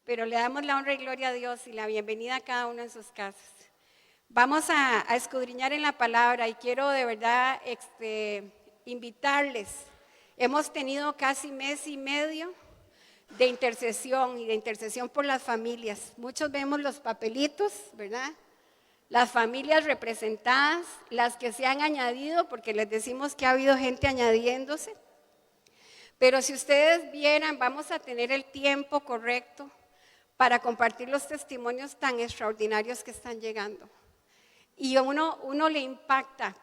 pero le damos la honra y gloria a Dios y la bienvenida a cada uno en sus casas. Vamos a escudriñar en la palabra y quiero de verdad invitarles. Hemos tenido casi mes y medio de intercesión y de intercesión por las familias. Muchos vemos los papelitos, ¿verdad? Las familias representadas, las que se han añadido, porque les decimos que ha habido gente añadiéndose. Pero si ustedes vieran, vamos a tener el tiempo correcto para compartir los testimonios tan extraordinarios que están llegando. Y uno le impacta.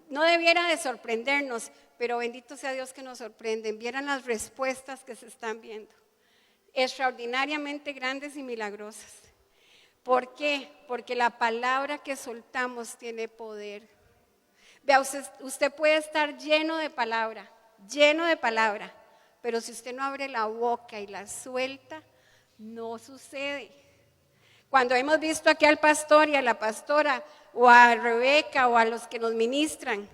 No debiera de sorprendernos, pero bendito sea Dios que nos sorprenden. Vieran las respuestas que se están viendo. Extraordinariamente grandes y milagrosas. ¿Por qué? Porque la palabra que soltamos tiene poder. Vea, usted puede estar lleno de palabra, pero si usted no abre la boca y la suelta, no sucede. Cuando hemos visto aquí al pastor y a la pastora, o a Rebeca, o a los que nos ministran,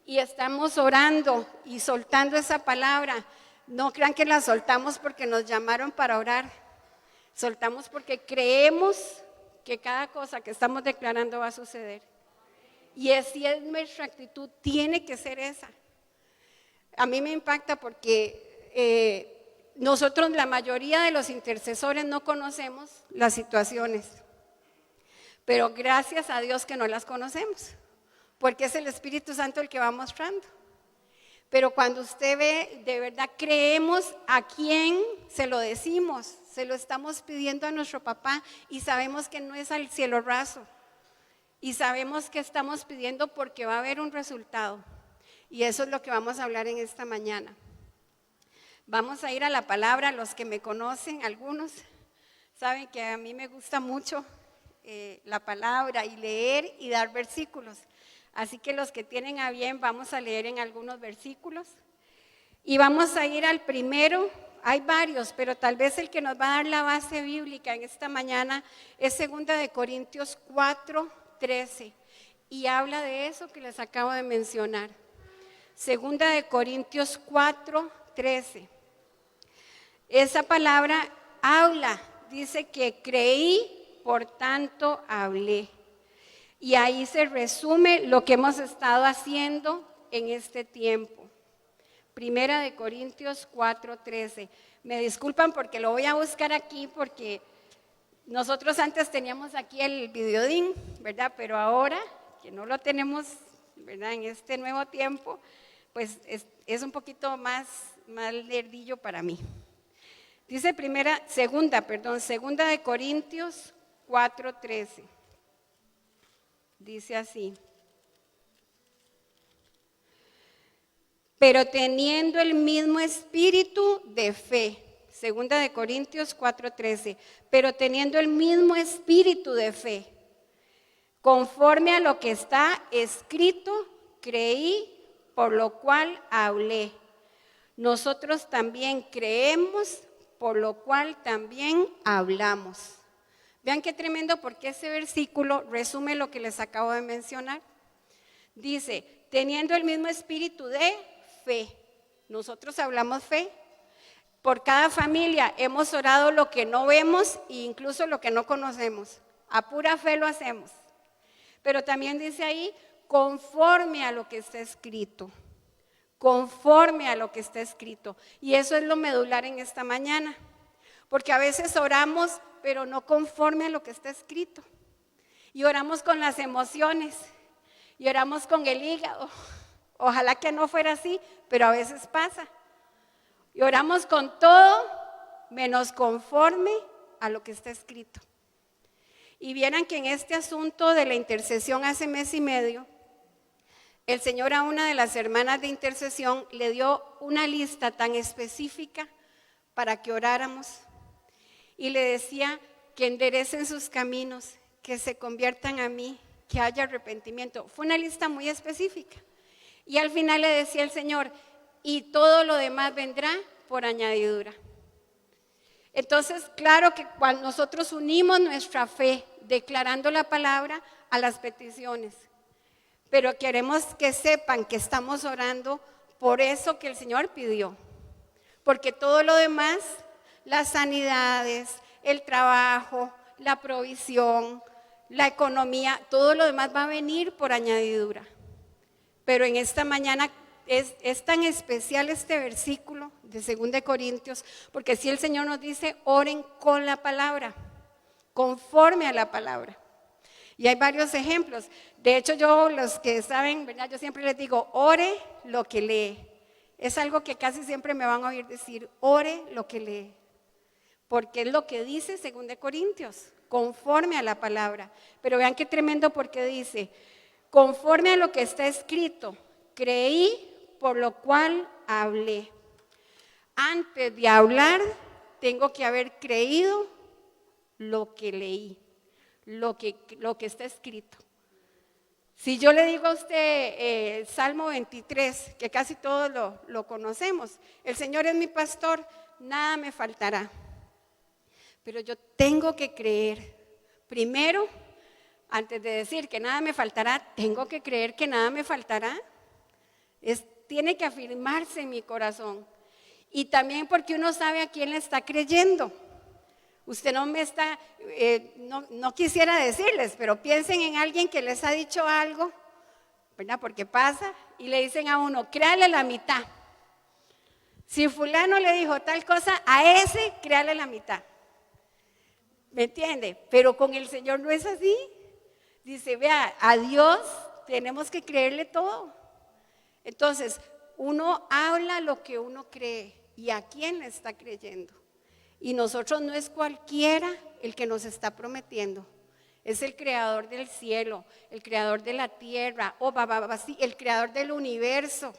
y estamos orando y soltando esa palabra, no crean que la soltamos porque nos llamaron para orar. Soltamos porque creemos que cada cosa que estamos declarando va a suceder. Y así es nuestra actitud, tiene que ser esa. A mí me impacta porque nosotros, la mayoría de los intercesores, no conocemos las situaciones. Pero gracias a Dios que no las conocemos, porque es el Espíritu Santo el que va mostrando. Pero cuando usted ve, de verdad creemos a quién se lo decimos, se lo estamos pidiendo a nuestro papá y sabemos que no es al cielo raso. Y sabemos que estamos pidiendo porque va a haber un resultado. Y eso es lo que vamos a hablar en esta mañana. Vamos a ir a la palabra, los que me conocen, algunos saben que a mí me gusta mucho la palabra y leer y dar versículos. Así que los que tienen a bien vamos a leer en algunos versículos. Y vamos a ir al primero, hay varios, pero tal vez el que nos va a dar la base bíblica en esta mañana es 2 Corintios 4:13. Y habla de eso que les acabo de mencionar. 2 Corintios 4:13. Esa palabra habla, dice que creí, por tanto hablé. Y ahí se resume lo que hemos estado haciendo en este tiempo. 1 Corintios 4:13. Me disculpan porque lo voy a buscar aquí porque nosotros antes teníamos aquí el videodín, ¿verdad? Pero ahora que no lo tenemos, ¿verdad? En este nuevo tiempo, pues es un poquito más lerdillo para mí. Dice 2 Corintios 4:13. Dice así: pero teniendo el mismo espíritu de fe. 2 Corintios 4:13. Pero teniendo el mismo espíritu de fe, conforme a lo que está escrito, creí, por lo cual hablé. Nosotros también creemos, por lo cual también hablamos. Vean qué tremendo, porque ese versículo resume lo que les acabo de mencionar. Dice, teniendo el mismo espíritu de fe. Nosotros hablamos fe. Por cada familia hemos orado lo que no vemos e incluso lo que no conocemos. A pura fe lo hacemos. Pero también dice ahí, conforme a lo que está escrito. Conforme a lo que está escrito. Y eso es lo medular en esta mañana. Porque a veces oramos, pero no conforme a lo que está escrito. Y oramos con las emociones. Y oramos con el hígado. Ojalá que no fuera así, pero a veces pasa. Y oramos con todo, menos conforme a lo que está escrito. Y vieran que en este asunto de la intercesión hace mes y medio, el Señor a una de las hermanas de intercesión le dio una lista tan específica para que oráramos. Y le decía que enderecen sus caminos, que se conviertan a mí, que haya arrepentimiento. Fue una lista muy específica. Y al final le decía el Señor, y todo lo demás vendrá por añadidura. Entonces, claro que cuando nosotros unimos nuestra fe, declarando la palabra a las peticiones, pero queremos que sepan que estamos orando por eso que el Señor pidió. Porque todo lo demás, las sanidades, el trabajo, la provisión, la economía, todo lo demás va a venir por añadidura. Pero en esta mañana es tan especial este versículo de 2 Corintios, porque si el Señor nos dice, oren con la palabra, conforme a la palabra. Y hay varios ejemplos. De hecho, yo, los que saben, ¿verdad? Yo siempre les digo, ore lo que lee. Es algo que casi siempre me van a oír decir, ore lo que lee. Porque es lo que dice 2 Corintios, conforme a la palabra. Pero vean qué tremendo, porque dice, conforme a lo que está escrito, creí, por lo cual hablé. Antes de hablar, tengo que haber creído lo que leí, lo que está escrito. Si yo le digo a usted Salmo 23, que casi todos lo conocemos, el Señor es mi pastor, nada me faltará. Pero yo tengo que creer, primero, antes de decir que nada me faltará, tengo que creer que nada me faltará. Tiene que afirmarse en mi corazón. Y también porque uno sabe a quién le está creyendo. Usted no me está, no quisiera decirles, pero piensen en alguien que les ha dicho algo, ¿verdad? Porque pasa y le dicen a uno, créale la mitad. Si fulano le dijo tal cosa, a ese créale la mitad. ¿Me entiende? Pero con el Señor no es así. Dice, vea, a Dios tenemos que creerle todo. Entonces, uno habla lo que uno cree y a quién le está creyendo. Y nosotros no es cualquiera el que nos está prometiendo. Es el creador del cielo, el creador de la tierra, el creador del universo,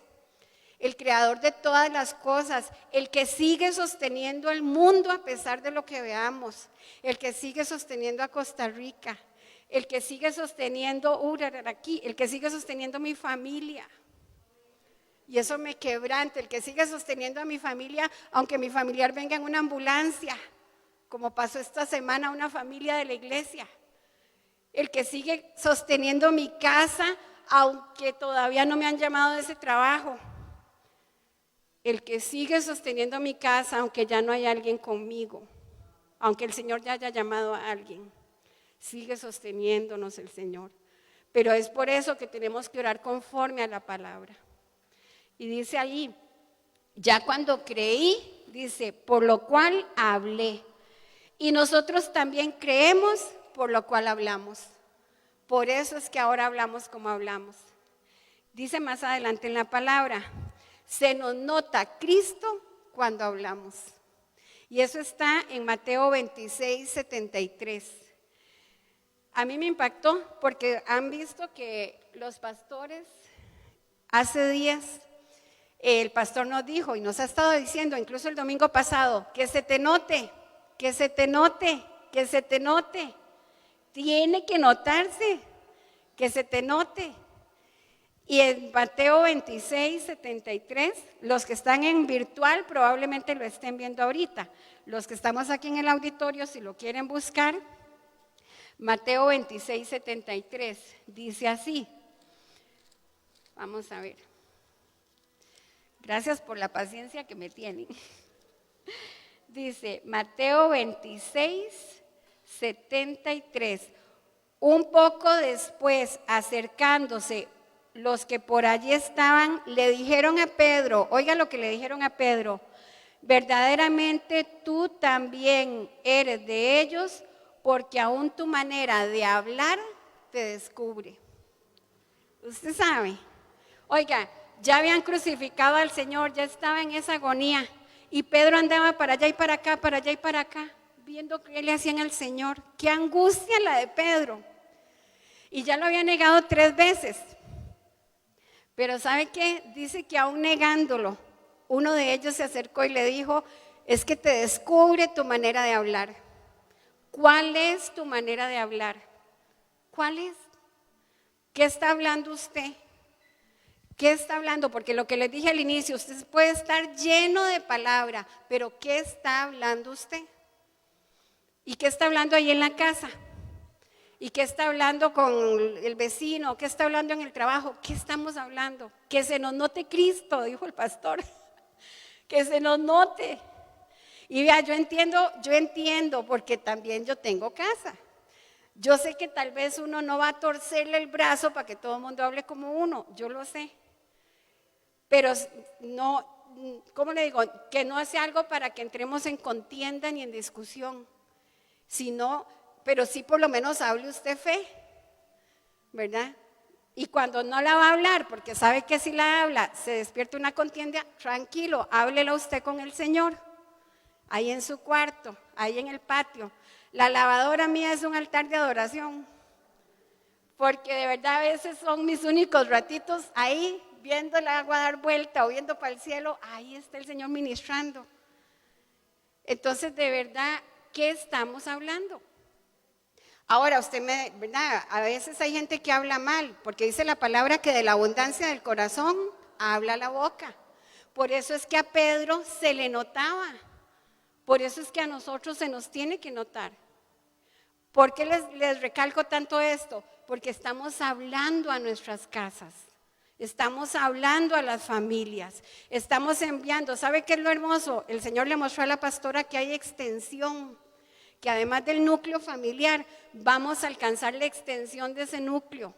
el creador de todas las cosas, el que sigue sosteniendo el mundo a pesar de lo que veamos, el que sigue sosteniendo a Costa Rica, el que sigue sosteniendo aquí, el que sigue sosteniendo mi familia. Y eso me quebranta, el que sigue sosteniendo a mi familia, aunque mi familiar venga en una ambulancia, como pasó esta semana una familia de la iglesia. El que sigue sosteniendo mi casa, aunque todavía no me han llamado de ese trabajo. El que sigue sosteniendo mi casa, aunque ya no hay alguien conmigo, aunque el Señor ya haya llamado a alguien, sigue sosteniéndonos el Señor. Pero es por eso que tenemos que orar conforme a la palabra. Y dice ahí, ya cuando creí, dice, por lo cual hablé. Y nosotros también creemos, por lo cual hablamos. Por eso es que ahora hablamos como hablamos. Dice más adelante en la palabra, se nos nota Cristo cuando hablamos. Y eso está en Mateo 26, 73. A mí me impactó porque han visto que los pastores hace días, el pastor nos dijo y nos ha estado diciendo, incluso el domingo pasado, que se te note, que se te note, que se te note. Tiene que notarse, que se te note. Y en Mateo 26, 73, los que están en virtual probablemente lo estén viendo ahorita. Los que estamos aquí en el auditorio, si lo quieren buscar, Mateo 26, 73, dice así. Vamos a ver. Gracias por la paciencia que me tienen. Dice Mateo 26, 73. Un poco después, acercándose, los que por allí estaban le dijeron a Pedro, oiga lo que le dijeron a Pedro, verdaderamente tú también eres de ellos, porque aún tu manera de hablar te descubre. Usted sabe, oiga, ya habían crucificado al Señor, ya estaba en esa agonía, y Pedro andaba para allá y para acá, para allá y para acá, viendo qué le hacían al Señor. Qué angustia la de Pedro. Y ya lo había negado 3 veces. Pero ¿sabe qué? Dice que aún negándolo, uno de ellos se acercó y le dijo, es que te descubre tu manera de hablar. ¿Cuál es tu manera de hablar? ¿Cuál es? ¿Qué está hablando usted? ¿Qué está hablando? Porque lo que les dije al inicio, usted puede estar lleno de palabra, pero ¿qué está hablando usted? ¿Y qué está hablando ahí en la casa? ¿Y qué está hablando con el vecino? ¿Qué está hablando en el trabajo? ¿Qué estamos hablando? Que se nos note Cristo, dijo el pastor. Que se nos note. Y vea, yo entiendo porque también yo tengo casa. Yo sé que tal vez uno no va a torcerle el brazo para que todo el mundo hable como uno, yo lo sé. Pero no, ¿cómo le digo? Que no sea algo para que entremos en contienda ni en discusión, sino, pero sí por lo menos hable usted fe, ¿verdad? Y cuando no la va a hablar, porque sabe que si la habla, se despierta una contienda, tranquilo, háblela usted con el Señor, ahí en su cuarto, ahí en el patio. La lavadora mía es un altar de adoración, porque de verdad a veces son mis únicos ratitos ahí, viendo el agua dar vuelta o viendo para el cielo, ahí está el Señor ministrando. Entonces, de verdad, ¿qué estamos hablando? Ahora, ¿verdad? A veces hay gente que habla mal, porque dice la palabra que de la abundancia del corazón habla la boca. Por eso es que a Pedro se le notaba. Por eso es que a nosotros se nos tiene que notar. ¿Por qué les recalco tanto esto? Porque estamos hablando a nuestras casas. Estamos hablando a las familias. Estamos enviando. ¿Sabe qué es lo hermoso? El Señor le mostró a la pastora que hay extensión. Que además del núcleo familiar, vamos a alcanzar la extensión de ese núcleo.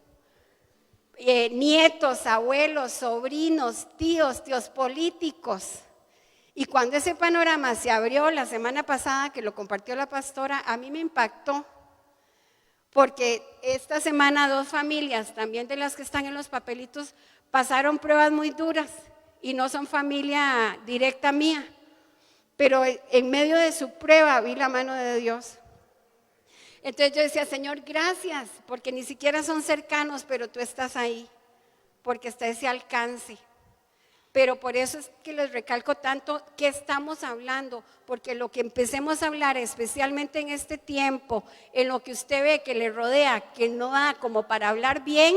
Nietos, abuelos, sobrinos, tíos políticos. Y cuando ese panorama se abrió la semana pasada, que lo compartió la pastora, a mí me impactó. Porque esta semana 2 familias, también de las que están en los papelitos, pasaron pruebas muy duras y no son familia directa mía. Pero en medio de su prueba vi la mano de Dios. Entonces yo decía, Señor, gracias, porque ni siquiera son cercanos, pero tú estás ahí, porque está ese alcance. Pero por eso es que les recalco tanto que estamos hablando, porque lo que empecemos a hablar, especialmente en este tiempo, en lo que usted ve que le rodea, que no da como para hablar bien,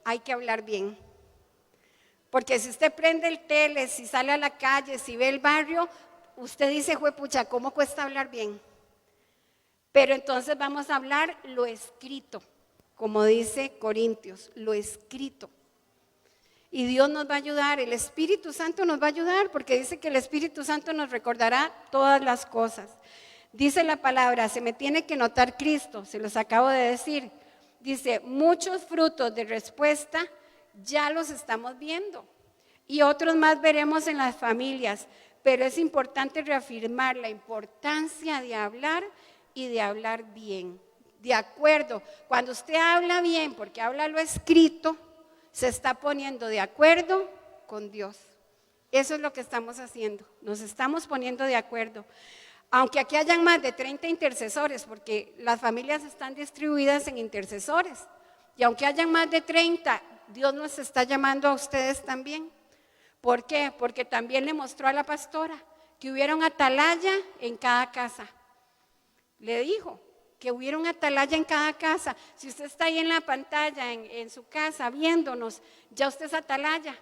hay que hablar bien. Porque si usted prende el tele, si sale a la calle, si ve el barrio, usted dice, juepucha, ¿cómo cuesta hablar bien? Pero entonces vamos a hablar lo escrito, como dice Corintios, lo escrito. Y Dios nos va a ayudar, el Espíritu Santo nos va a ayudar, porque dice que el Espíritu Santo nos recordará todas las cosas. Dice la palabra, se me tiene que notar Cristo, se los acabo de decir. Dice, muchos frutos de respuesta ya los estamos viendo. Y otros más veremos en las familias. Pero es importante reafirmar la importancia de hablar y de hablar bien. De acuerdo, cuando usted habla bien, porque habla lo escrito, se está poniendo de acuerdo con Dios. Eso es lo que estamos haciendo, nos estamos poniendo de acuerdo. Aunque aquí hayan más de 30 intercesores, porque las familias están distribuidas en intercesores, y aunque hayan más de 30, Dios nos está llamando a ustedes también. ¿Por qué? Porque también le mostró a la pastora que hubiera un atalaya en cada casa. Le dijo que hubiera un atalaya en cada casa. Si usted está ahí en la pantalla, en su casa, viéndonos, ya usted es atalaya.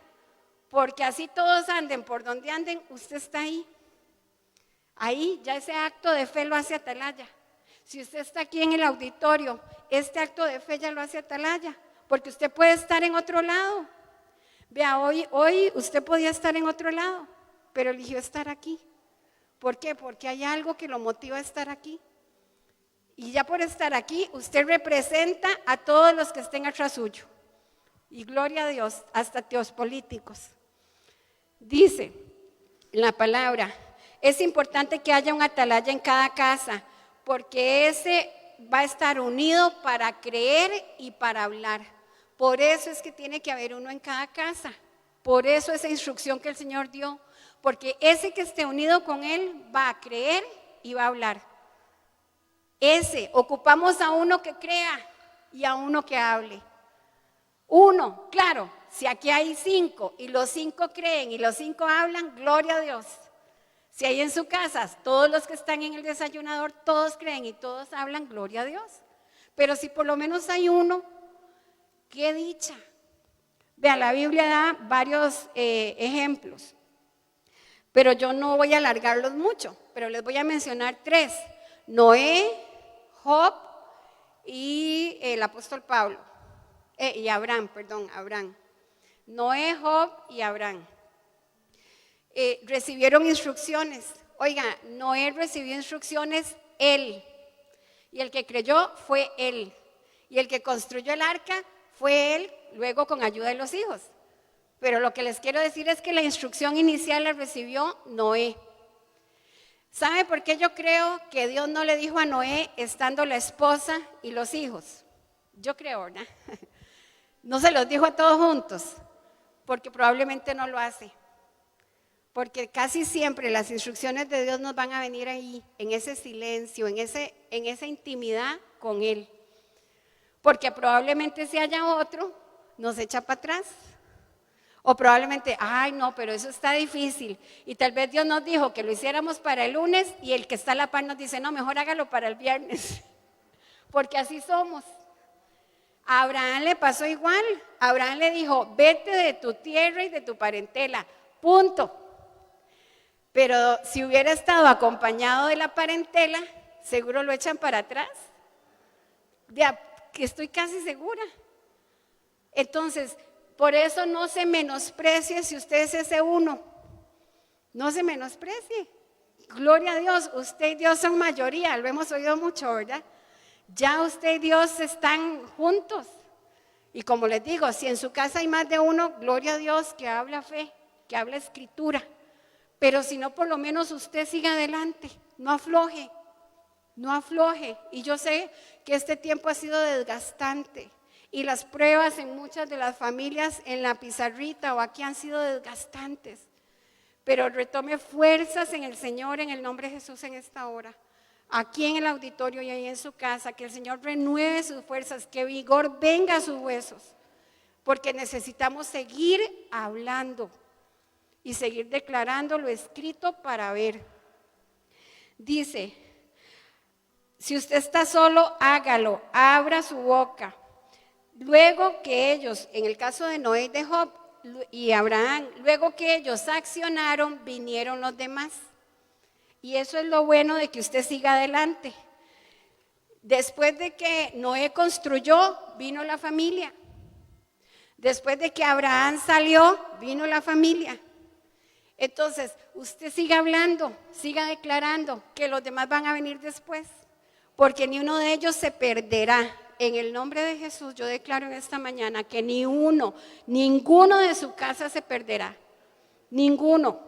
Porque así todos anden por donde anden, usted está ahí. Ahí ya ese acto de fe lo hace atalaya. Si usted está aquí en el auditorio, este acto de fe ya lo hace atalaya. Porque usted puede estar en otro lado. Vea, hoy usted podía estar en otro lado, pero eligió estar aquí. ¿Por qué? Porque hay algo que lo motiva a estar aquí. Y ya por estar aquí, usted representa a todos los que estén atrás suyo. Y gloria a Dios, hasta teos políticos. Dice la palabra, es importante que haya un atalaya en cada casa, porque ese va a estar unido para creer y para hablar. Por eso es que tiene que haber uno en cada casa. Por eso esa instrucción que el Señor dio. Porque ese que esté unido con Él va a creer y va a hablar. Ocupamos a uno que crea y a uno que hable. Uno, claro, si aquí hay 5 y los 5 creen y los 5 hablan, gloria a Dios. Si hay en su casa, todos los que están en el desayunador, todos creen y todos hablan, gloria a Dios. Pero si por lo menos hay uno, ¡qué dicha! Vea, la Biblia da varios ejemplos, pero yo no voy a alargarlos mucho, pero les voy a mencionar 3. Noé, Job y el apóstol Pablo, y Abraham. Noé, Job y Abraham. Recibieron instrucciones Oiga, Noé recibió instrucciones él, y el que creyó fue él, y el que construyó el arca fue él, luego con ayuda de los hijos. Pero lo que les quiero decir es que la instrucción inicial la recibió Noé. ¿Sabe por qué yo creo que Dios no le dijo a Noé estando la esposa y los hijos? Yo creo, ¿verdad? No se los dijo a todos juntos, porque probablemente no lo hace. Porque casi siempre las instrucciones de Dios nos van a venir ahí, en ese silencio, en esa intimidad con Él. Porque probablemente si haya otro, nos echa para atrás. O probablemente, ay no, pero eso está difícil. Y tal vez Dios nos dijo que lo hiciéramos para el lunes y el que está a la par nos dice, no, mejor hágalo para el viernes. Porque así somos. A Abraham le pasó igual. Abraham le dijo, vete de tu tierra y de tu parentela, punto. Pero si hubiera estado acompañado de la parentela, seguro lo echan para atrás. Que estoy casi segura. Entonces, por eso no se menosprecie si usted es ese uno. No se menosprecie. Gloria a Dios, usted y Dios son mayoría, lo hemos oído mucho, ¿verdad? Ya usted y Dios están juntos. Y como les digo, si en su casa hay más de uno, gloria a Dios que habla fe, que habla escritura. Pero si no, por lo menos usted siga adelante, no afloje, no afloje. Y yo sé que este tiempo ha sido desgastante. Y las pruebas en muchas de las familias en la pizarrita o aquí han sido desgastantes. Pero retome fuerzas en el Señor, en el nombre de Jesús en esta hora. Aquí en el auditorio y ahí en su casa, que el Señor renueve sus fuerzas, que vigor venga a sus huesos. Porque necesitamos seguir hablando y seguir declarando lo escrito para ver. Dice, si usted está solo, hágalo, abra su boca. Luego que ellos, en el caso de Noé y de Job y Abraham, luego que ellos accionaron, vinieron los demás. Y eso es lo bueno de que usted siga adelante. Después de que Noé construyó, vino la familia. Después de que Abraham salió, vino la familia. Entonces, usted siga hablando, siga declarando que los demás van a venir después, porque ni uno de ellos se perderá. En el nombre de Jesús, yo declaro en esta mañana que ninguno de su casa se perderá. Ninguno.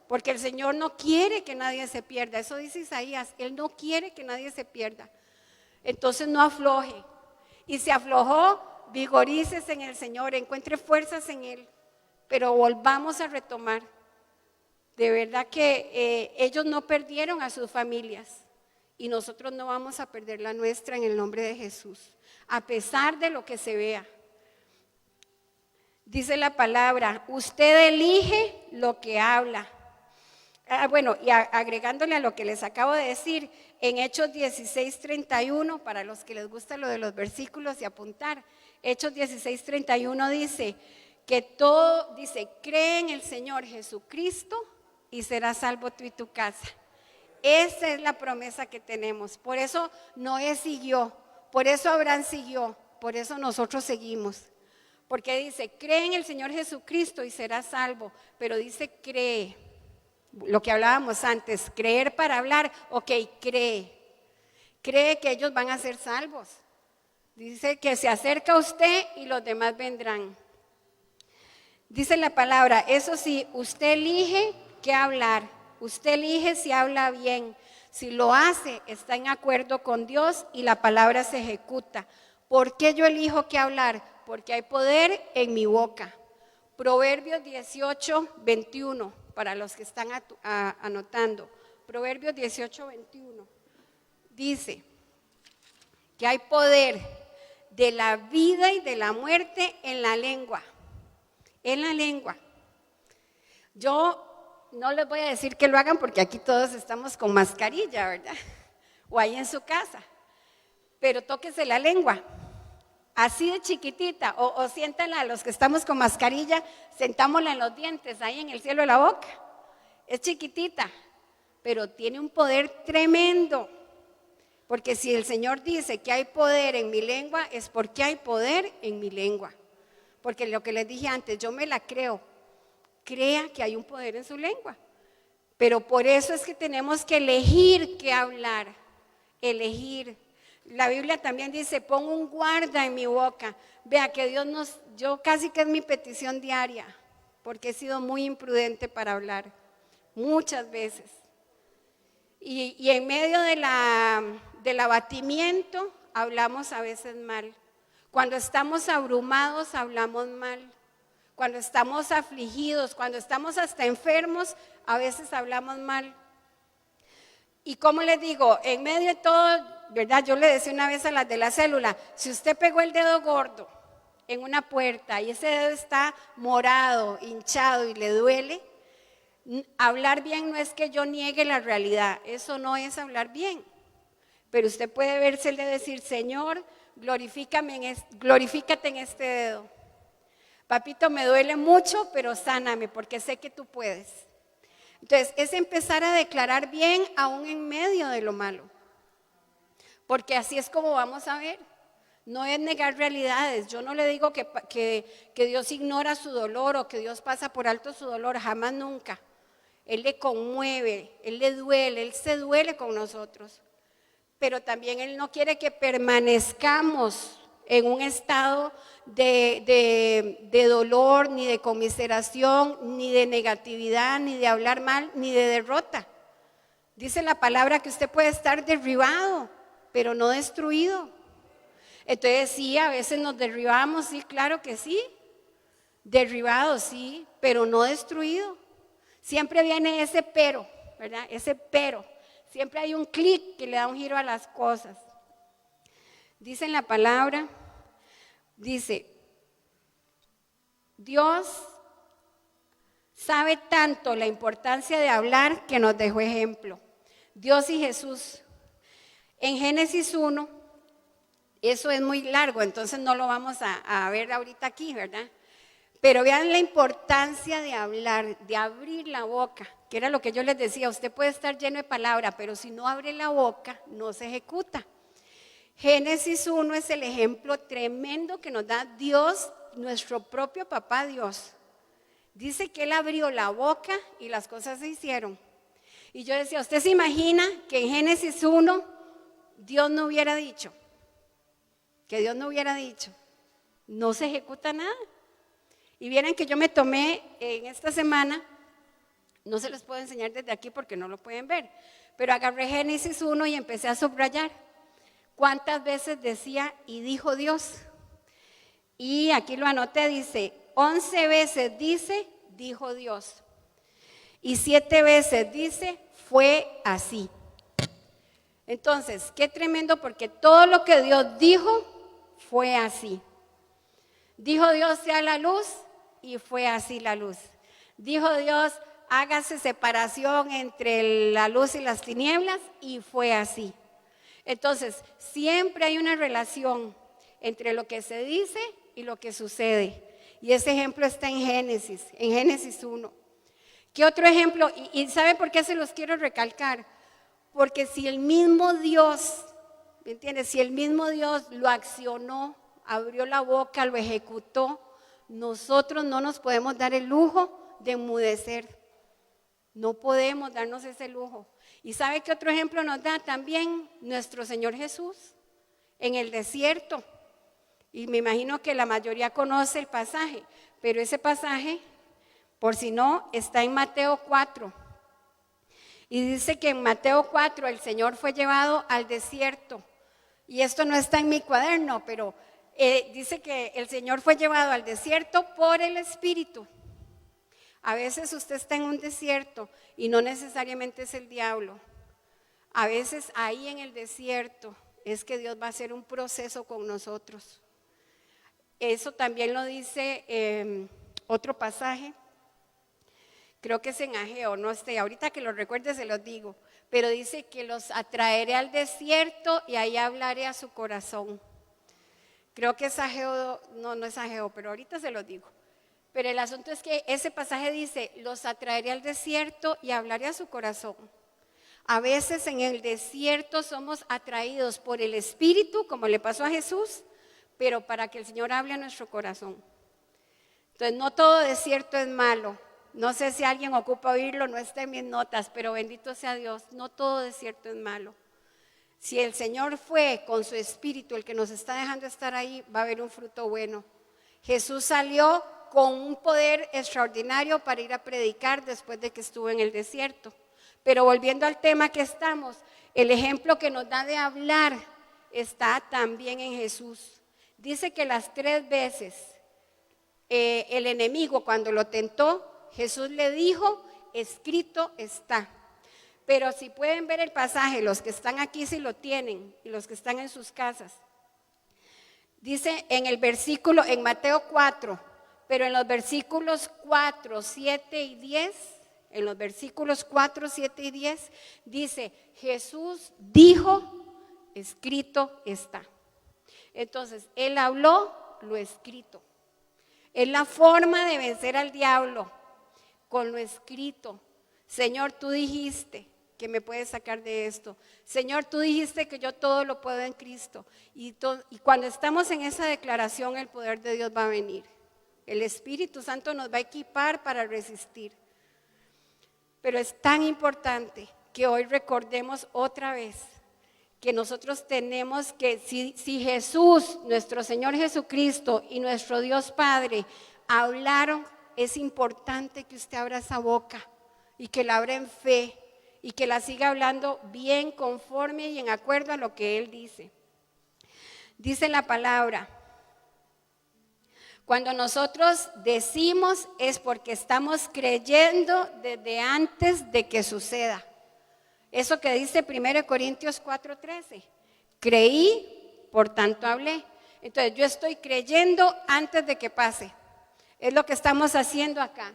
Porque el Señor no quiere que nadie se pierda. Eso dice Isaías. Él no quiere que nadie se pierda. Entonces no afloje. Y si aflojó, vigorícese en el Señor. Encuentre fuerzas en Él. Pero volvamos a retomar. De verdad que ellos no perdieron a sus familias. Y nosotros no vamos a perder la nuestra en el nombre de Jesús. A pesar de lo que se vea. Dice la palabra, usted elige lo que habla. Bueno, y agregándole a lo que les acabo de decir, en Hechos 16:31, para los que les gusta lo de los versículos y apuntar, Hechos 16:31 dice que dice, cree en el Señor Jesucristo y serás salvo tú y tu casa. Esa es la promesa que tenemos. Por eso Noé siguió, por eso Abraham siguió, por eso nosotros seguimos. Porque dice, cree en el Señor Jesucristo y serás salvo, pero dice cree. Lo que hablábamos antes, creer para hablar, ok, cree que ellos van a ser salvos. Dice que se acerca a usted y los demás vendrán. Dice la palabra, eso sí, usted elige qué hablar, usted elige si habla bien, si lo hace, está en acuerdo con Dios y la palabra se ejecuta. ¿Por qué yo elijo qué hablar? Porque hay poder en mi boca. Proverbios 18:21. Para los que están anotando, Proverbios 18:21, dice que hay poder de la vida y de la muerte en la lengua, Yo no les voy a decir que lo hagan porque aquí todos estamos con mascarilla, ¿verdad? O ahí en su casa, pero tóquese la lengua, así de chiquitita, o siéntanla a los que estamos con mascarilla, sentámosla en los dientes, ahí en el cielo de la boca. Es chiquitita, pero tiene un poder tremendo. Porque si el Señor dice que hay poder en mi lengua, es porque hay poder en mi lengua. Porque lo que les dije antes, yo me la creo. Crea que hay un poder en su lengua. Pero por eso es que tenemos que elegir qué hablar, elegir. La Biblia también dice, pon un guarda en mi boca. Vea que yo casi que es mi petición diaria, porque he sido muy imprudente para hablar, muchas veces. Y en medio del abatimiento hablamos a veces mal. Cuando estamos abrumados hablamos mal. Cuando estamos afligidos, cuando estamos hasta enfermos, a veces hablamos mal. Y como les digo, en medio de todo, ¿verdad? Yo le decía una vez a las de la célula, si usted pegó el dedo gordo en una puerta y ese dedo está morado, hinchado y le duele, hablar bien no es que yo niegue la realidad, eso no es hablar bien. Pero usted puede verse de decir, Señor, glorifícate en este dedo. Papito, me duele mucho, pero sáname porque sé que tú puedes. Entonces, es empezar a declarar bien aún en medio de lo malo. Porque así es como vamos a ver. No es negar realidades. Yo no le digo que Dios ignora su dolor o que Dios pasa por alto su dolor, jamás nunca. Él le conmueve, Él le duele, Él se duele con nosotros. Pero también Él no quiere que permanezcamos en un estado de dolor, ni de conmiseración, ni de negatividad, ni de hablar mal, ni de derrota. Dice la palabra que usted puede estar derribado, pero no destruido. Entonces sí, a veces nos derribamos, sí, claro que sí. Derribados, sí, pero no destruido. Siempre viene ese pero, ¿verdad? Ese pero. Siempre hay un clic que le da un giro a las cosas. Dice en la palabra, dice, Dios sabe tanto la importancia de hablar que nos dejó ejemplo. Dios y Jesús. En Génesis 1, eso es muy largo, entonces no lo vamos a ver ahorita aquí, ¿verdad? Pero vean la importancia de hablar, de abrir la boca, que era lo que yo les decía, usted puede estar lleno de palabra, pero si no abre la boca, no se ejecuta. Génesis 1 es el ejemplo tremendo que nos da Dios, nuestro propio papá Dios. Dice que Él abrió la boca y las cosas se hicieron. Y yo decía, ¿usted se imagina que en Génesis 1 Dios no hubiera dicho? Que Dios no hubiera dicho. No se ejecuta nada. Y vieran que yo me tomé en esta semana, no se los puedo enseñar desde aquí porque no lo pueden ver, pero agarré Génesis 1 y empecé a subrayar. ¿Cuántas veces decía y dijo Dios? Y aquí lo anoté, dice, 11 veces dice, dijo Dios. Y 7 veces dice, fue así. Entonces, qué tremendo porque todo lo que Dios dijo fue así. Dijo Dios sea la luz y fue así la luz. Dijo Dios hágase separación entre la luz y las tinieblas y fue así. Entonces, siempre hay una relación entre lo que se dice y lo que sucede. Y ese ejemplo está en Génesis 1. ¿Qué otro ejemplo? ¿Y sabe por qué se los quiero recalcar? Porque si el mismo Dios, ¿me entiendes? Si el mismo Dios lo accionó, abrió la boca, lo ejecutó, nosotros no nos podemos dar el lujo de enmudecer. No podemos darnos ese lujo. ¿Y sabe qué otro ejemplo nos da también nuestro Señor Jesús? En el desierto. Y me imagino que la mayoría conoce el pasaje, pero ese pasaje, por si no, está en Mateo 4. Y dice que en Mateo 4 el Señor fue llevado al desierto. Y esto no está en mi cuaderno, pero dice que el Señor fue llevado al desierto por el Espíritu. A veces usted está en un desierto y no necesariamente es el diablo. A veces ahí en el desierto es que Dios va a hacer un proceso con nosotros. Eso también lo dice otro pasaje. Creo que es en Ageo, no sé, ahorita que lo recuerde se los digo. Pero dice que los atraeré al desierto y ahí hablaré a su corazón. Creo que es Ageo, no es Ageo, pero ahorita se los digo. Pero el asunto es que ese pasaje dice, los atraeré al desierto y hablaré a su corazón. A veces en el desierto somos atraídos por el Espíritu, como le pasó a Jesús, pero para que el Señor hable a nuestro corazón. Entonces no todo desierto es malo, No sé si alguien ocupa oírlo, no está en mis notas, pero bendito sea Dios, no todo desierto es malo. Si el Señor fue con su espíritu el que nos está dejando estar ahí, va a haber un fruto bueno. Jesús salió con un poder extraordinario para ir a predicar después de que estuvo en el desierto. Pero volviendo al tema que estamos, el ejemplo que nos da de hablar está también en Jesús. Dice que las 3 veces el enemigo cuando lo tentó, Jesús le dijo, escrito está. Pero si pueden ver el pasaje, los que están aquí si lo tienen y los que están en sus casas. Dice en el versículo, en Mateo 4, pero en los versículos 4, 7 y 10, en los versículos 4, 7 y 10, dice, Jesús dijo, escrito está. Entonces, Él habló lo escrito. Es la forma de vencer al diablo, con lo escrito. Señor, tú dijiste que me puedes sacar de esto. Señor, tú dijiste que yo todo lo puedo en Cristo. Y cuando estamos en esa declaración, el poder de Dios va a venir. El Espíritu Santo nos va a equipar para resistir. Pero es tan importante que hoy recordemos otra vez que nosotros tenemos que, si Jesús, nuestro Señor Jesucristo y nuestro Dios Padre hablaron, es importante que usted abra esa boca y que la abra en fe y que la siga hablando bien, conforme y en acuerdo a lo que Él dice. Dice la palabra, cuando nosotros decimos es porque estamos creyendo desde antes de que suceda. Eso que dice 1 Corintios 4:13, creí, por tanto hablé. Entonces yo estoy creyendo antes de que pase. Es lo que estamos haciendo acá.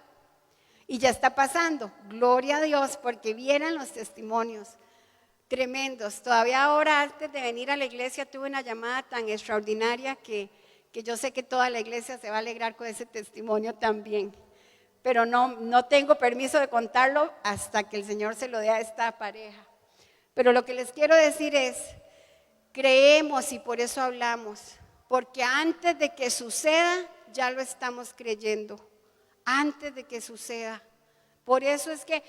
Y ya está pasando. Gloria a Dios, porque vieran los testimonios tremendos. Todavía ahora, antes de venir a la iglesia, tuve una llamada tan extraordinaria que yo sé que toda la iglesia se va a alegrar con ese testimonio también. Pero no tengo permiso de contarlo hasta que el Señor se lo dé a esta pareja. Pero lo que les quiero decir es, creemos y por eso hablamos, porque antes de que suceda, ya lo estamos creyendo, antes de que suceda. Por eso es que,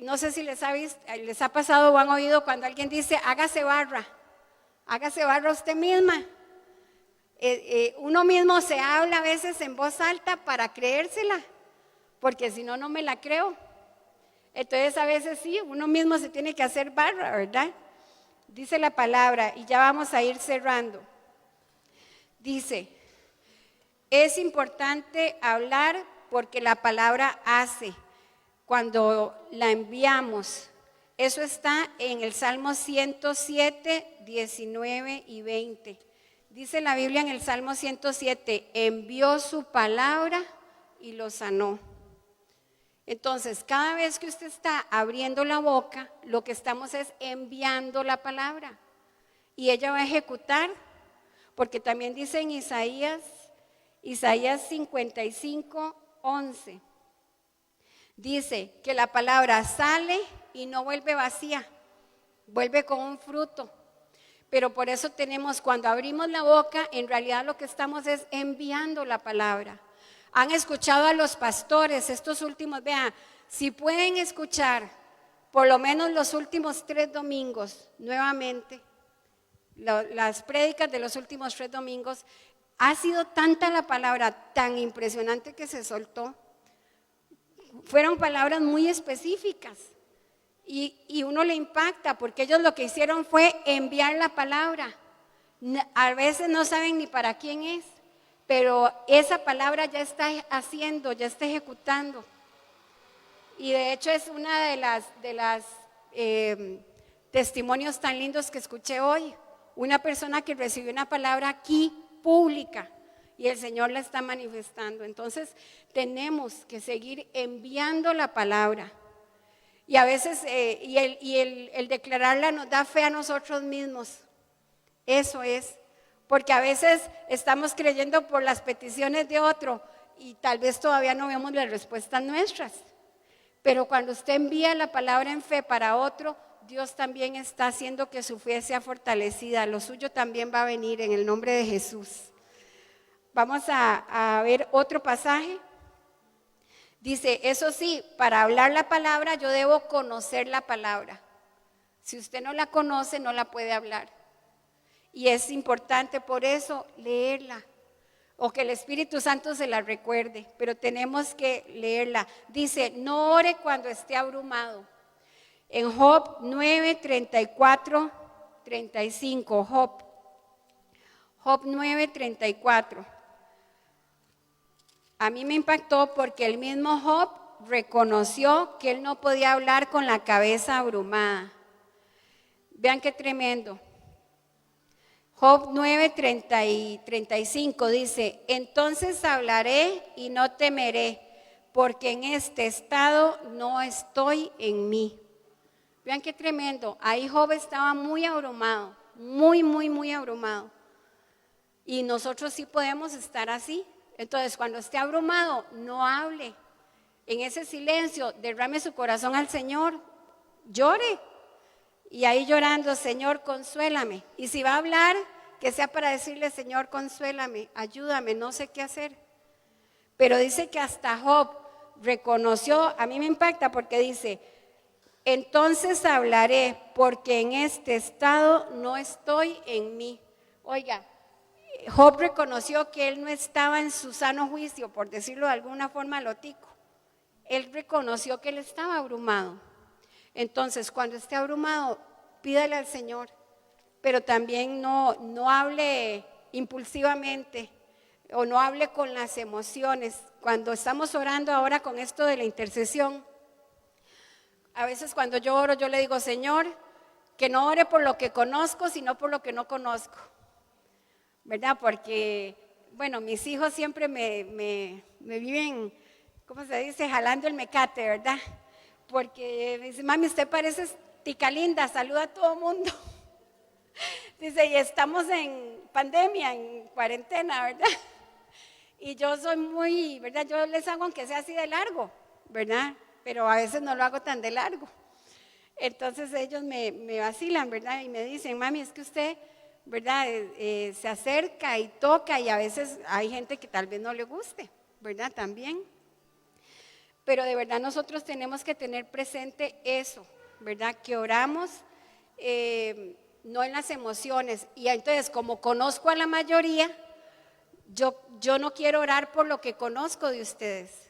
no sé si les ha pasado o han oído cuando alguien dice, hágase barra usted misma. Uno mismo se habla a veces en voz alta para creérsela, porque si no, no me la creo. Entonces a veces sí, uno mismo se tiene que hacer barra, ¿verdad? Dice la palabra y ya vamos a ir cerrando. Dice, es importante hablar porque la palabra hace cuando la enviamos. Eso está en el Salmo 107, 19 y 20. Dice la Biblia en el Salmo 107, envió su palabra y lo sanó. Entonces, cada vez que usted está abriendo la boca, lo que estamos es enviando la palabra. Y ella va a ejecutar, porque también dice en Isaías 55, 11. Dice que la palabra sale y no vuelve vacía, vuelve con un fruto. Pero por eso tenemos, cuando abrimos la boca, en realidad lo que estamos es enviando la palabra. Han escuchado a los pastores estos últimos, vean, si pueden escuchar por lo menos los últimos 3 domingos nuevamente, las prédicas de los últimos 3 domingos, ha sido tanta la palabra tan impresionante que se soltó. Fueron palabras muy específicas y uno le impacta porque ellos lo que hicieron fue enviar la palabra. A veces no saben ni para quién es, pero esa palabra ya está haciendo, ya está ejecutando. Y de hecho es una de las testimonios tan lindos que escuché hoy. Una persona que recibió una palabra aquí pública y el Señor la está manifestando. Entonces tenemos que seguir enviando la palabra. Y a veces el declararla nos da fe a nosotros mismos. Eso es. Porque a veces estamos creyendo por las peticiones de otro y tal vez todavía no vemos las respuestas nuestras. Pero cuando usted envía la palabra en fe para otro, Dios también está haciendo que su fe sea fortalecida. Lo suyo también va a venir en el nombre de Jesús. Vamos a ver otro pasaje. Dice, eso sí, para hablar la palabra yo debo conocer la palabra. Si usted no la conoce, no la puede hablar. Y es importante por eso leerla, o que el Espíritu Santo se la recuerde, pero tenemos que leerla. Dice, no ore cuando esté abrumado. En Job 9, 34, 35, Job 9, 34. A mí me impactó porque el mismo Job reconoció que él no podía hablar con la cabeza abrumada. Vean qué tremendo. Job 9, 30 y 35 dice, entonces hablaré y no temeré, porque en este estado no estoy en mí. Vean qué tremendo. Ahí Job estaba muy abrumado, muy abrumado. Y nosotros sí podemos estar así. Entonces, cuando esté abrumado, no hable. En ese silencio, derrame su corazón al Señor, llore. Y ahí llorando, Señor, consuélame. Y si va a hablar, que sea para decirle, Señor, consuélame, ayúdame, no sé qué hacer. Pero dice que hasta Job reconoció, a mí me impacta porque dice, entonces hablaré, porque en este estado no estoy en mí. Oiga, Job reconoció que él no estaba en su sano juicio, por decirlo de alguna forma lotico. Él reconoció que él estaba abrumado. Entonces, cuando esté abrumado, pídale al Señor, pero también no hable impulsivamente o no hable con las emociones. Cuando estamos orando ahora con esto de la intercesión, a veces cuando yo oro, yo le digo, Señor, que no ore por lo que conozco, sino por lo que no conozco. ¿Verdad? Porque, bueno, mis hijos siempre me viven, ¿cómo se dice? Jalando el mecate, ¿verdad? Porque me dice, mami, usted parece tica linda, saluda a todo mundo. Dice, y estamos en pandemia, en cuarentena, ¿verdad? Y yo soy muy, ¿verdad? Yo les hago aunque sea así de largo, ¿verdad? Pero a veces no lo hago tan de largo. Entonces ellos me vacilan, ¿verdad? Y me dicen, mami, es que usted, ¿verdad? Se acerca y toca y a veces hay gente que tal vez no le guste, ¿verdad? También. Pero de verdad nosotros tenemos que tener presente eso, ¿verdad? Que oramos no en las emociones. Y entonces, como conozco a la mayoría, yo no quiero orar por lo que conozco de ustedes.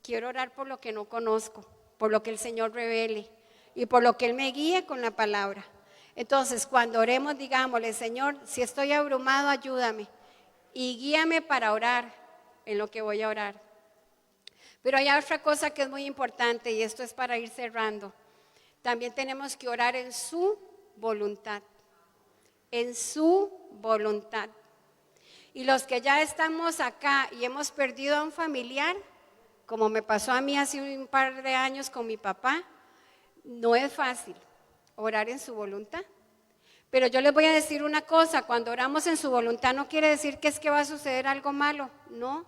Quiero orar por lo que no conozco, por lo que el Señor revele y por lo que Él me guíe con la palabra. Entonces, cuando oremos, digámosle, Señor, si estoy abrumado, ayúdame y guíame para orar en lo que voy a orar. Pero hay otra cosa que es muy importante y esto es para ir cerrando. También tenemos que orar en su voluntad, en su voluntad. Y los que ya estamos acá y hemos perdido a un familiar, como me pasó a mí hace un par de años con mi papá, no es fácil orar en su voluntad. Pero yo les voy a decir una cosa, cuando oramos en su voluntad no quiere decir que es que va a suceder algo malo, no.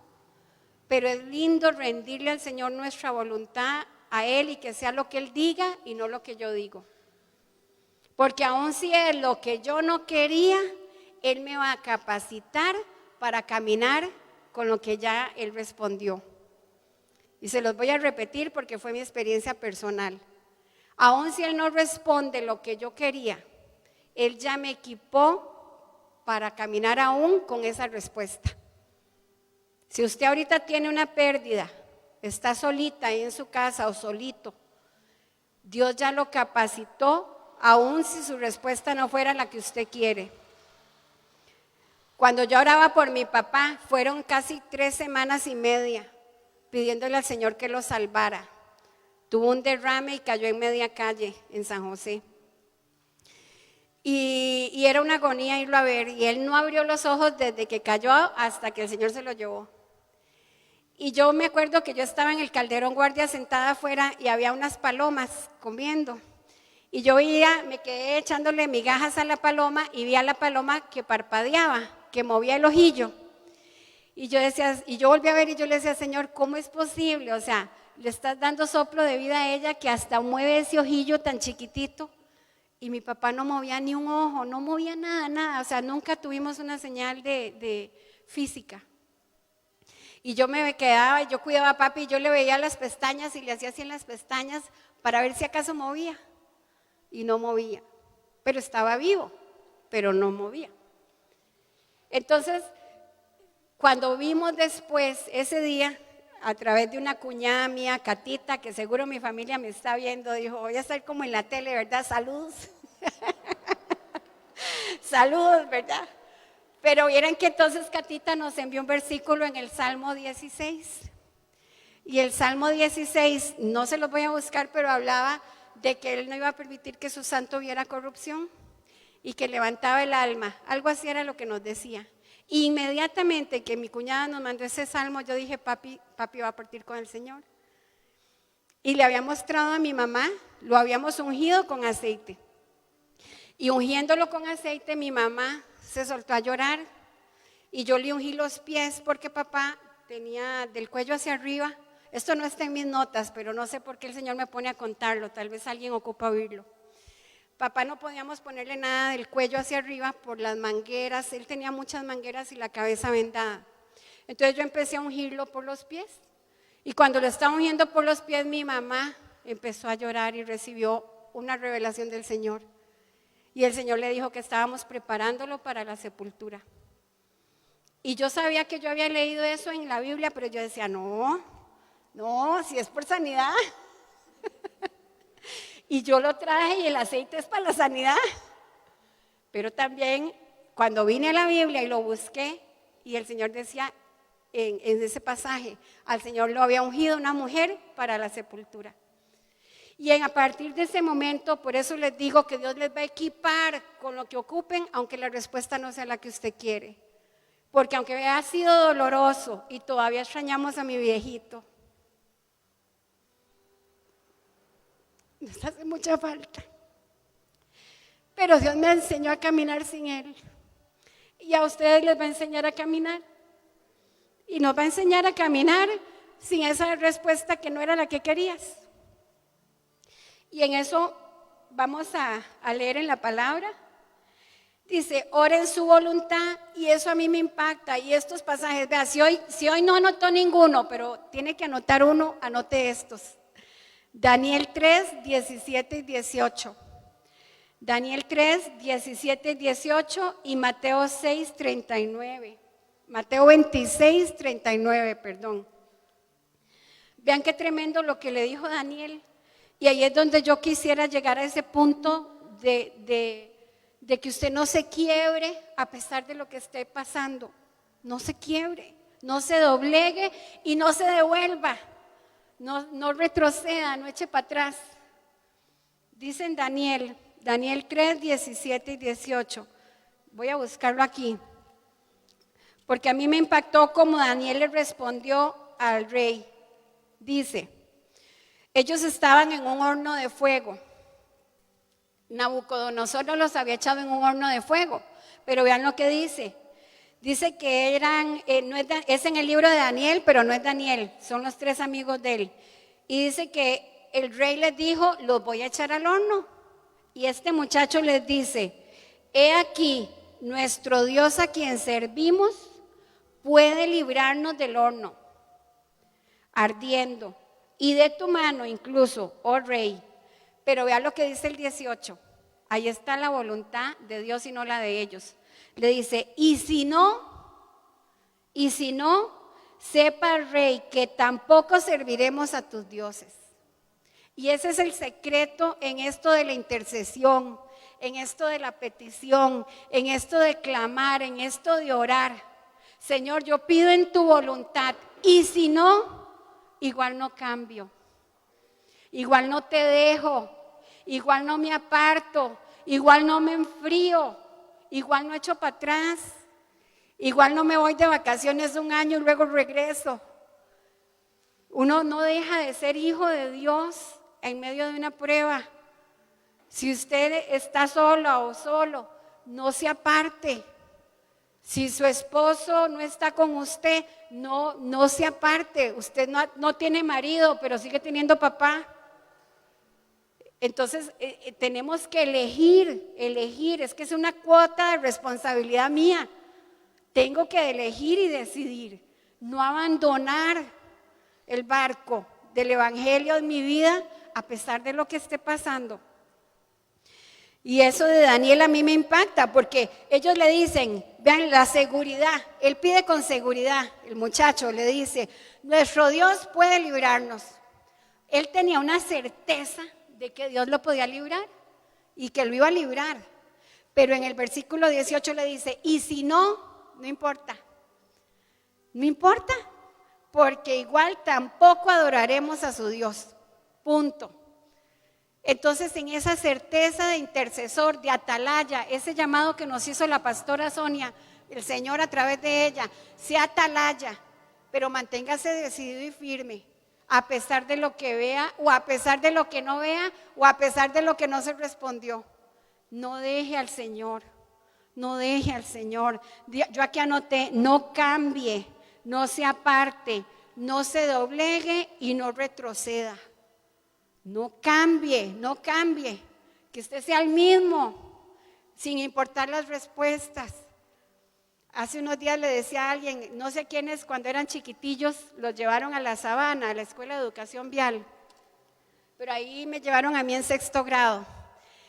Pero es lindo rendirle al Señor nuestra voluntad a Él y que sea lo que Él diga y no lo que yo digo. Porque aun si es lo que yo no quería, Él me va a capacitar para caminar con lo que ya Él respondió. Y se los voy a repetir porque fue mi experiencia personal. Aun si Él no responde lo que yo quería, Él ya me equipó para caminar aún con esa respuesta. Si usted ahorita tiene una pérdida, está solita ahí en su casa o solito, Dios ya lo capacitó, aun si su respuesta no fuera la que usted quiere. Cuando yo oraba por mi papá, fueron casi 3 semanas y media pidiéndole al Señor que lo salvara. Tuvo un derrame y cayó en media calle en San José. Y era una agonía irlo a ver, y él no abrió los ojos desde que cayó hasta que el Señor se lo llevó. Y yo me acuerdo que yo estaba en el Calderón Guardia sentada afuera y había unas palomas comiendo. Y yo me quedé echándole migajas a la paloma y vi a la paloma que parpadeaba, que movía el ojillo. Y yo volví a ver y yo le decía, Señor, ¿cómo es posible? O sea, le estás dando soplo de vida a ella que hasta mueve ese ojillo tan chiquitito. Y mi papá no movía ni un ojo, no movía nada. O sea, nunca tuvimos una señal de física. Y yo me quedaba, yo cuidaba a papi y yo le veía las pestañas y le hacía así en las pestañas para ver si acaso movía. Y no movía, pero estaba vivo, pero no movía. Entonces, cuando vimos después, ese día, a través de una cuñada mía, Catita, que seguro mi familia me está viendo, dijo, voy a estar como en la tele, ¿verdad? Saludos. Saludos, ¿verdad? Pero vieran que entonces Catita nos envió un versículo en el Salmo 16. Y el Salmo 16, no se los voy a buscar, pero hablaba de que Él no iba a permitir que su santo viera corrupción y que levantaba el alma. Algo así era lo que nos decía. Y inmediatamente que mi cuñada nos mandó ese salmo, yo dije, papi va a partir con el Señor. Y le había mostrado a mi mamá, lo habíamos ungido con aceite. Y ungiéndolo con aceite, mi mamá se soltó a llorar. Y yo le ungí los pies porque papá tenía del cuello hacia arriba. Esto no está en mis notas, pero no sé por qué el Señor me pone a contarlo. Tal vez alguien ocupa oírlo. Papá no podíamos ponerle nada del cuello hacia arriba por las mangueras. Él tenía muchas mangueras y la cabeza vendada. Entonces yo empecé a ungirlo por los pies. Y cuando lo estaba ungiendo por los pies, mi mamá empezó a llorar y recibió una revelación del Señor. Y el Señor le dijo que estábamos preparándolo para la sepultura. Y yo sabía que yo había leído eso en la Biblia, pero yo decía, no, si es por sanidad. Y yo lo traje y el aceite es para la sanidad. Pero también cuando vine a la Biblia y lo busqué, y el Señor decía en ese pasaje, al Señor lo había ungido una mujer para la sepultura. Y a partir de ese momento, por eso les digo que Dios les va a equipar con lo que ocupen, aunque la respuesta no sea la que usted quiere. Porque aunque haya sido doloroso y todavía extrañamos a mi viejito, nos hace mucha falta. Pero Dios me enseñó a caminar sin Él. Y a ustedes les va a enseñar a caminar. Y nos va a enseñar a caminar sin esa respuesta que no era la que querías. Y en eso vamos a leer en la palabra. Dice, ora en su voluntad, y eso a mí me impacta. Y estos pasajes, vea, si hoy no anotó ninguno, pero tiene que anotar uno, anote estos. Daniel 3, 17 y 18. Daniel 3, 17 y 18 y Mateo 6, 39. Mateo 26, 39, perdón. Vean qué tremendo lo que le dijo Daniel. Y ahí es donde yo quisiera llegar a ese punto de que usted no se quiebre a pesar de lo que esté pasando. No se quiebre, no se doblegue y no se devuelva. No retroceda, no eche para atrás. Dice en Daniel 3, 17 y 18. Voy a buscarlo aquí. Porque a mí me impactó como Daniel le respondió al rey. Dice, ellos estaban en un horno de fuego. Nabucodonosor no los había echado en un horno de fuego. Pero vean lo que dice. Dice que eran, es en el libro de Daniel, pero no es Daniel, son los tres amigos de él. Y dice que el rey les dijo, los voy a echar al horno. Y este muchacho les dice, he aquí, nuestro Dios a quien servimos puede librarnos del horno, ardiendo, y de tu mano incluso, oh rey. Pero vea lo que dice el 18, ahí está la voluntad de Dios y no la de ellos. Le dice, y si no, sepa rey que tampoco serviremos a tus dioses. Y ese es el secreto en esto de la intercesión, en esto de la petición, en esto de clamar, en esto de orar. Señor, yo pido en tu voluntad, y si no, igual no cambio, igual no te dejo, igual no me aparto, igual no me enfrío. Igual no echo para atrás, igual no me voy de vacaciones un año y luego regreso. Uno no deja de ser hijo de Dios en medio de una prueba. Si usted está sola o solo, no se aparte. Si su esposo no está con usted, no se aparte. Usted no tiene marido, pero sigue teniendo papá. Entonces tenemos que elegir, es que es una cuota de responsabilidad mía. Tengo que elegir y decidir. no abandonar el barco del evangelio en mi vida a pesar de lo que esté pasando. Y eso de Daniel a mí me impacta porque ellos le dicen, vean la seguridad, él pide con seguridad, el muchacho le dice, nuestro Dios puede librarnos. Él tenía una certeza de que Dios lo podía librar y que lo iba a librar. Pero en el versículo 18 le dice, y si no, no importa. No importa, porque igual tampoco adoraremos a su Dios. Punto. Entonces, en esa certeza de intercesor, de atalaya, ese llamado que nos hizo la pastora Sonia, el Señor a través de ella, sea atalaya, pero manténgase decidido y firme, a pesar de lo que vea, o a pesar de lo que no vea, o a pesar de lo que no se respondió. No deje al Señor, no deje al Señor. Yo aquí anoté, no cambie, no se aparte, no se doblegue y no retroceda. No cambie, no cambie, que usted sea el mismo, sin importar las respuestas. Hace unos días le decía a alguien, no sé quiénes, cuando eran chiquitillos, los llevaron a la Sabana, a la Escuela de Educación Vial, pero ahí me llevaron a mí en 6º grado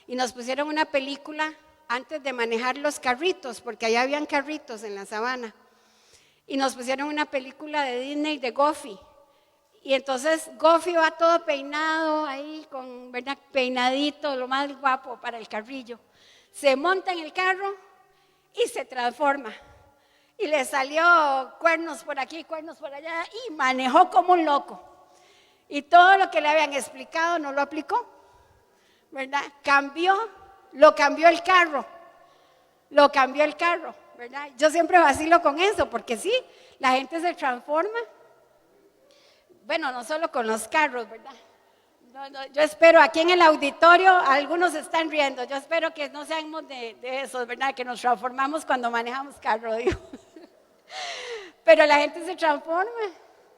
y nos pusieron una película antes de manejar los carritos, porque allá habían carritos en la Sabana, y nos pusieron una película de Disney de Goofy. Y entonces Goofy va todo peinado ahí, ¿verdad? Peinadito, lo más guapo para el carrillo. Se monta en el carro y se transforma. Y le salió cuernos por aquí, cuernos por allá, y manejó como un loco. Y todo lo que le habían explicado no lo aplicó, ¿verdad? Lo cambió el carro, ¿verdad? Yo siempre vacilo con eso, porque sí, la gente se transforma. Bueno, no solo con los carros, ¿verdad? No, yo espero, aquí en el auditorio, algunos están riendo, yo espero que no seamos de esos, ¿verdad? Que nos transformamos cuando manejamos carro, digo. Pero la gente se transforma,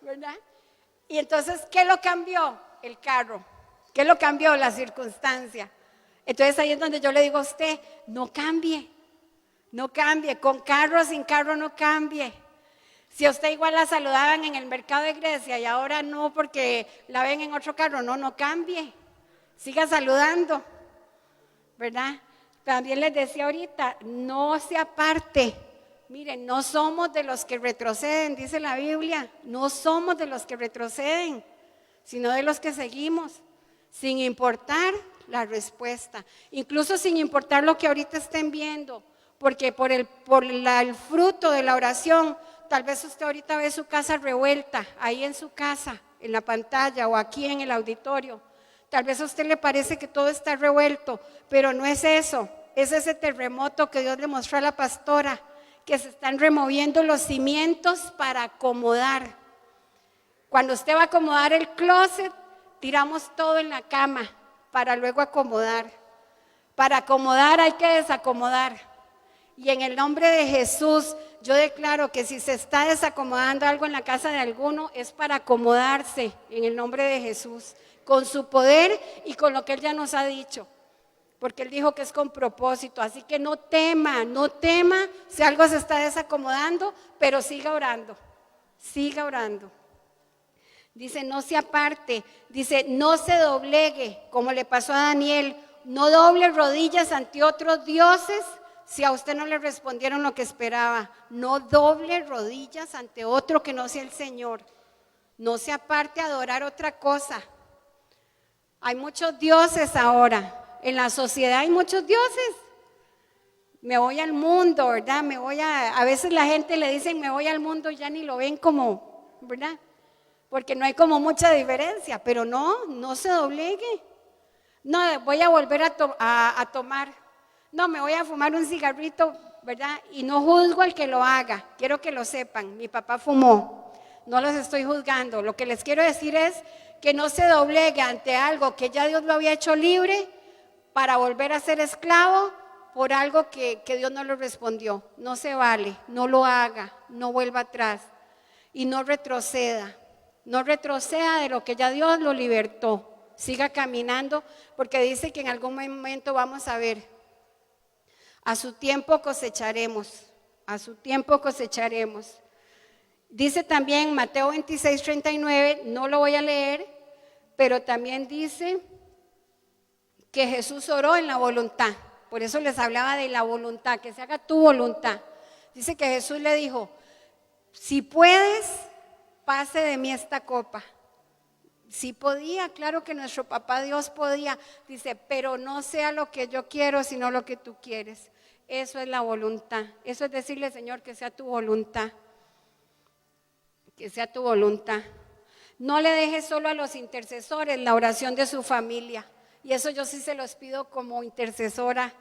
¿verdad? Y entonces, ¿qué lo cambió? El carro. ¿Qué lo cambió? La circunstancia. Entonces ahí es donde yo le digo a usted, no cambie, con carro o sin carro no cambie. Si a usted igual la saludaban en el mercado de Grecia y ahora no porque la ven en otro carro, no cambie, siga saludando, ¿verdad? También les decía ahorita, no se aparte. Miren, no somos de los que retroceden, dice la Biblia, no somos de los que retroceden, sino de los que seguimos, sin importar la respuesta, incluso sin importar lo que ahorita estén viendo, porque por el fruto de la oración, tal vez usted ahorita ve su casa revuelta, ahí en su casa, en la pantalla o aquí en el auditorio. Tal vez a usted le parece que todo está revuelto, pero no es eso. Es ese terremoto que Dios le mostró a la pastora, que se están removiendo los cimientos para acomodar. Cuando usted va a acomodar el closet, tiramos todo en la cama para luego acomodar. Para acomodar hay que desacomodar. Y en el nombre de Jesús, yo declaro que si se está desacomodando algo en la casa de alguno, es para acomodarse en el nombre de Jesús, con su poder y con lo que Él ya nos ha dicho. Porque Él dijo que es con propósito, así que no tema si algo se está desacomodando, pero siga orando. Dice, no se aparte, dice, no se doblegue, como le pasó a Daniel, no doble rodillas ante otros dioses. Si a usted no le respondieron lo que esperaba, no doble rodillas ante otro que no sea el Señor. No se aparte a adorar otra cosa. Hay muchos dioses ahora. En la sociedad hay muchos dioses. Me voy al mundo, ¿verdad? A veces la gente le dicen me voy al mundo y ya ni lo ven como, ¿verdad? Porque no hay como mucha diferencia, pero no se doblegue. No, voy a volver a tomar. No, me voy a fumar un cigarrito, ¿verdad? Y no juzgo al que lo haga, quiero que lo sepan, mi papá fumó, no los estoy juzgando. Lo que les quiero decir es que no se doblegue ante algo que ya Dios lo había hecho libre para volver a ser esclavo por algo que Dios no le respondió. No se vale, no lo haga, no vuelva atrás y no retroceda de lo que ya Dios lo libertó. Siga caminando porque dice que en algún momento vamos a ver. A su tiempo cosecharemos. Dice también Mateo 26:39, no lo voy a leer, pero también dice que Jesús oró en la voluntad. Por eso les hablaba de la voluntad, que se haga tu voluntad. Dice que Jesús le dijo, si puedes, pase de mí esta copa. Sí podía, claro que nuestro papá Dios podía. Dice, pero no sea lo que yo quiero, sino lo que tú quieres. Eso es la voluntad. Eso es decirle, Señor, que sea tu voluntad. Que sea tu voluntad. No le dejes solo a los intercesores la oración de su familia. Y eso yo sí se los pido como intercesora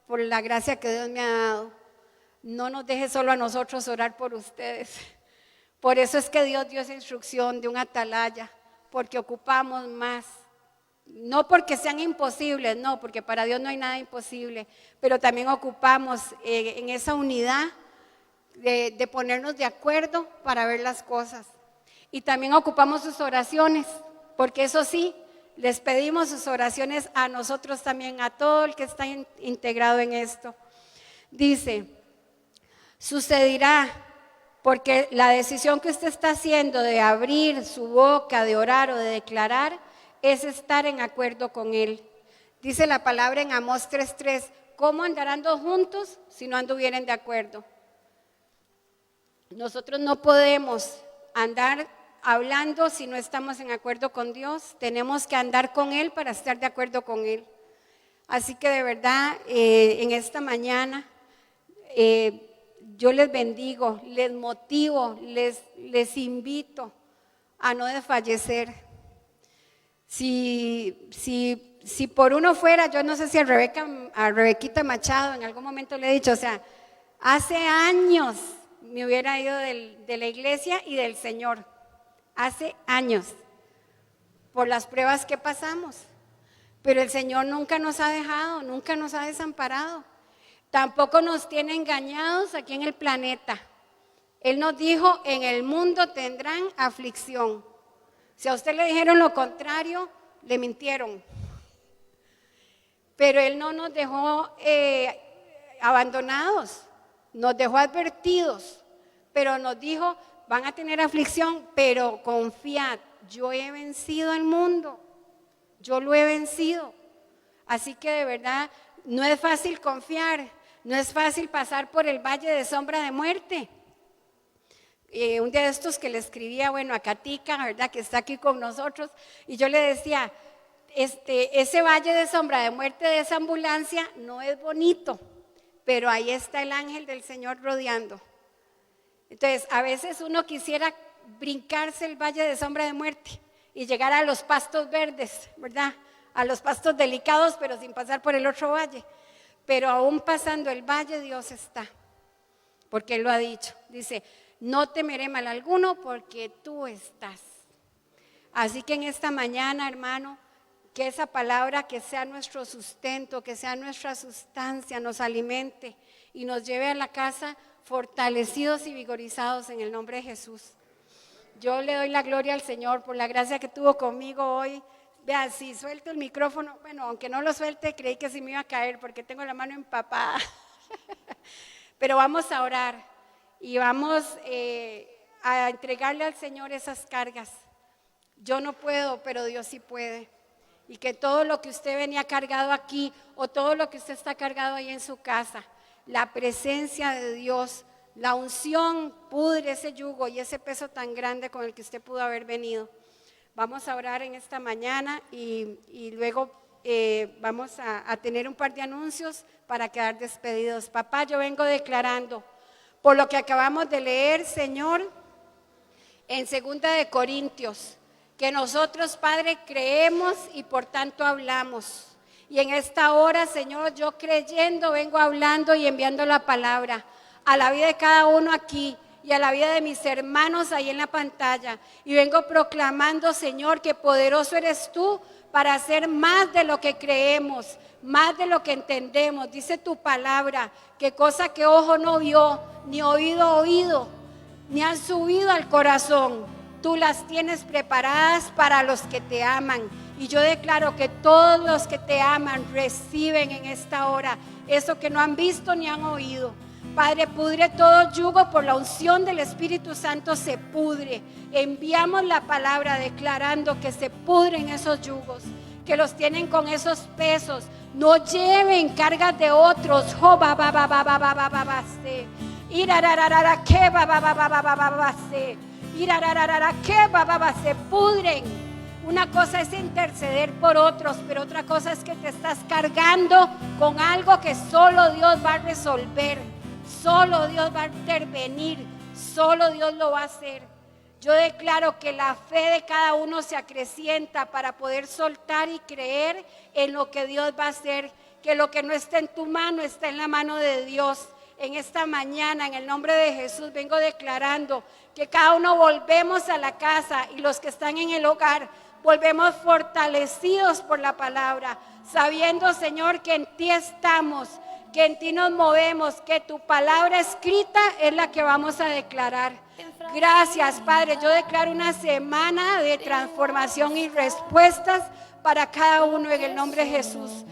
por la gracia que Dios me ha dado. No nos deje solo a nosotros orar por ustedes. Por eso es que Dios dio esa instrucción de un atalaya, porque ocupamos más. No porque sean imposibles, no, porque para Dios no hay nada imposible, pero también ocupamos en esa unidad de ponernos de acuerdo para ver las cosas. Y también ocupamos sus oraciones, porque eso sí, les pedimos sus oraciones a nosotros también, a todo el que está integrado en esto. Dice, sucederá, porque la decisión que usted está haciendo de abrir su boca, de orar o de declarar, es estar en acuerdo con Él. Dice la palabra en Amós 3:3, ¿cómo andarán dos juntos si no anduvieren de acuerdo? Nosotros no podemos andar hablando si no estamos en acuerdo con Dios. Tenemos que andar con Él para estar de acuerdo con Él. Así que de verdad, en esta mañana, yo les bendigo, les motivo, les invito a no desfallecer. Si por uno fuera, yo no sé si a Rebequita Machado en algún momento le he dicho, o sea, hace años me hubiera ido de la iglesia y del Señor. Hace años, por las pruebas que pasamos. Pero el Señor nunca nos ha dejado, nunca nos ha desamparado. Tampoco nos tiene engañados aquí en el planeta. Él nos dijo, en el mundo tendrán aflicción. Si a usted le dijeron lo contrario, le mintieron. Pero Él no nos dejó abandonados, nos dejó advertidos, pero nos dijo, van a tener aflicción, pero confiad, yo he vencido al mundo, yo lo he vencido. Así que de verdad, no es fácil confiar, no es fácil pasar por el valle de sombra de muerte. Un día de estos que le escribía, a Katica, ¿verdad? Que está aquí con nosotros, y yo le decía, ese valle de sombra de muerte de esa ambulancia no es bonito, pero ahí está el ángel del Señor rodeando. Entonces, a veces uno quisiera brincarse el valle de sombra de muerte y llegar a los pastos verdes, ¿verdad? A los pastos delicados, pero sin pasar por el otro valle. Pero aún pasando el valle, Dios está, porque Él lo ha dicho. Dice, no temeré mal alguno porque tú estás. Así que en esta mañana, hermano, que esa palabra que sea nuestro sustento, que sea nuestra sustancia, nos alimente y nos lleve a la casa fortalecidos y vigorizados en el nombre de Jesús. Yo le doy la gloria al Señor por la gracia que tuvo conmigo hoy. Vean, si suelto el micrófono, aunque no lo suelte, creí que sí me iba a caer porque tengo la mano empapada. Pero vamos a orar y vamos a entregarle al Señor esas cargas. Yo no puedo, pero Dios sí puede. Y que todo lo que usted venía cargado aquí o todo lo que usted está cargado ahí en su casa, la presencia de Dios, la unción pudre ese yugo y ese peso tan grande con el que usted pudo haber venido. Vamos a orar en esta mañana y luego vamos a tener un par de anuncios para quedar despedidos. Papá, yo vengo declarando por lo que acabamos de leer, Señor, en 2 de Corintios, que nosotros, Padre, creemos y por tanto hablamos. Y en esta hora, Señor, yo creyendo vengo hablando y enviando la palabra a la vida de cada uno aquí y a la vida de mis hermanos ahí en la pantalla. Y vengo proclamando, Señor, que poderoso eres tú para hacer más de lo que creemos, más de lo que entendemos. Dice tu palabra, que cosa que ojo no vio, ni oído oído, ni han subido al corazón, tú las tienes preparadas para los que te aman. Y yo declaro que todos los que te aman reciben en esta hora eso que no han visto ni han oído. Padre, pudre todo yugo por la unción del Espíritu Santo, se pudre. Enviamos la palabra declarando que se pudren esos yugos, que los tienen con esos pesos. No lleven cargas de otros. Se pudren. Una cosa es interceder por otros, pero otra cosa es que te estás cargando con algo que solo Dios va a resolver, solo Dios va a intervenir, solo Dios lo va a hacer. Yo declaro que la fe de cada uno se acrecienta para poder soltar y creer en lo que Dios va a hacer, que lo que no está en tu mano está en la mano de Dios. En esta mañana, en el nombre de Jesús, vengo declarando que cada uno volvemos a la casa y los que están en el hogar volvemos fortalecidos por la palabra, sabiendo, Señor, que en ti estamos, que en ti nos movemos, que tu palabra escrita es la que vamos a declarar. Gracias, Padre. Yo declaro una semana de transformación y respuestas para cada uno en el nombre de Jesús.